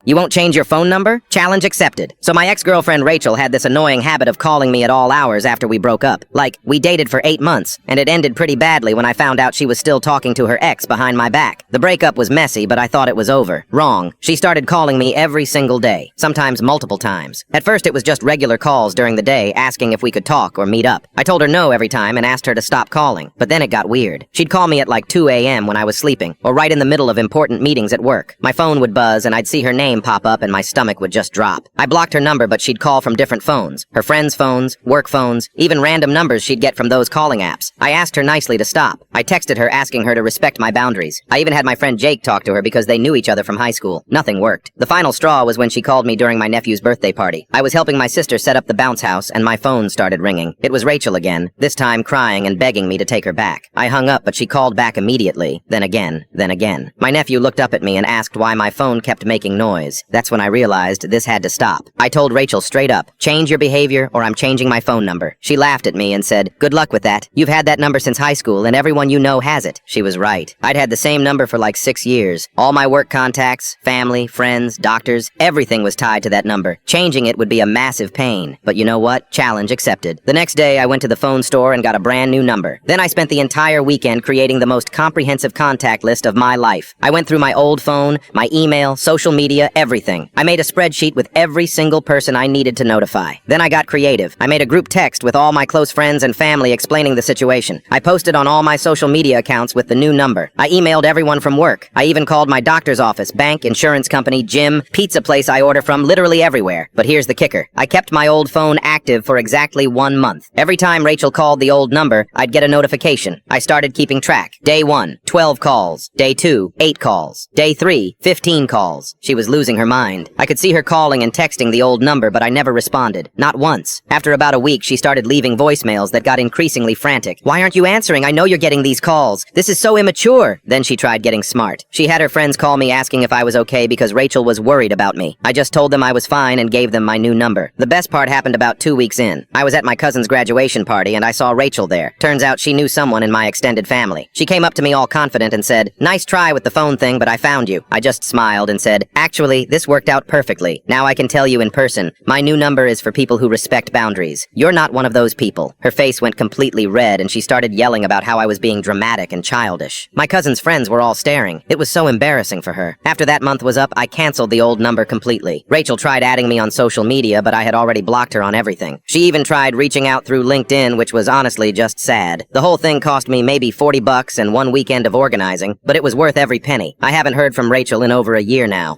You won't change your phone number? Challenge accepted. So my ex-girlfriend Rachel had this annoying habit of calling me at all hours after we broke up. Like, we dated for 8 months, and it ended pretty badly when I found out she was still talking to her ex behind my back. The breakup was messy, but I thought it was over. Wrong. She started calling me every single day, sometimes multiple times. At first it was just regular calls during the day, asking if we could talk or meet up. I told her no every time and asked her to stop calling, but then it got weird. She'd call me at like 2 a.m. when I was sleeping, or right in the middle of important meetings at work. My phone would buzz and I'd see her name pop up and my stomach would just drop. I blocked her number, but she'd call from different phones. Her friends' phones, work phones, even random numbers she'd get from those calling apps. I asked her nicely to stop. I texted her asking her to respect my boundaries. I even had my friend Jake talk to her because they knew each other from high school. Nothing worked. The final straw was when she called me during my nephew's birthday party. I was helping my sister set up the bounce house and my phone started ringing. It was Rachel again, this time crying and begging me to take her back. I hung up, but she called back immediately. Then again. My nephew looked up at me and asked why my phone kept making noise. That's when I realized this had to stop. I told Rachel straight up, change your behavior or I'm changing my phone number. She laughed at me and said, good luck with that. You've had that number since high school and everyone you know has it. She was right. I'd had the same number for like 6 years. All my work contacts, family, friends, doctors, everything was tied to that number. Changing it would be a massive pain. But you know what? Challenge accepted. The next day I went to the phone store and got a brand new number. Then I spent the entire weekend creating the most comprehensive contact list of my life. I went through my old phone, my email, social media, everything. I made a spreadsheet with every single person I needed to notify. Then I got creative. I made a group text with all my close friends and family explaining the situation. I posted on all my social media accounts with the new number. I emailed everyone from work. I even called my doctor's office, bank, insurance company, gym, pizza place I order from, literally everywhere. But here's the kicker. I kept my old phone active for exactly 1 month. Every time Rachel called the old number, I'd get a notification. I started keeping track. Day 1, 12 calls. Day 2, 8 calls. Day 3, 15 calls. She was losing her mind. I could see her calling and texting the old number, but I never responded. Not once. After about a week, she started leaving voicemails that got increasingly frantic. Why aren't you answering? I know you're getting these calls. This is so immature. Then she tried getting smart. She had her friends call me asking if I was okay because Rachel was worried about me. I just told them I was fine and gave them my new number. The best part happened about 2 weeks in. I was at my cousin's graduation party and I saw Rachel there. Turns out she knew someone in my extended family. She came up to me all confident and said, nice try with the phone thing, but I found you. I just smiled and said, actually, this worked out perfectly. Now I can tell you in person, my new number is for people who respect boundaries. You're not one of those people. Her face went completely red and she started yelling about how I was being dramatic and childish. My cousin's friends were all staring. It was so embarrassing for her. After that month was up, I canceled the old number completely. Rachel tried adding me on social media, but I had already blocked her on everything. She even tried reaching out through LinkedIn, which was honestly just sad. The whole thing cost me maybe $40 and 1 weekend of organizing, but it was worth every penny. I haven't heard from Rachel in over a year now.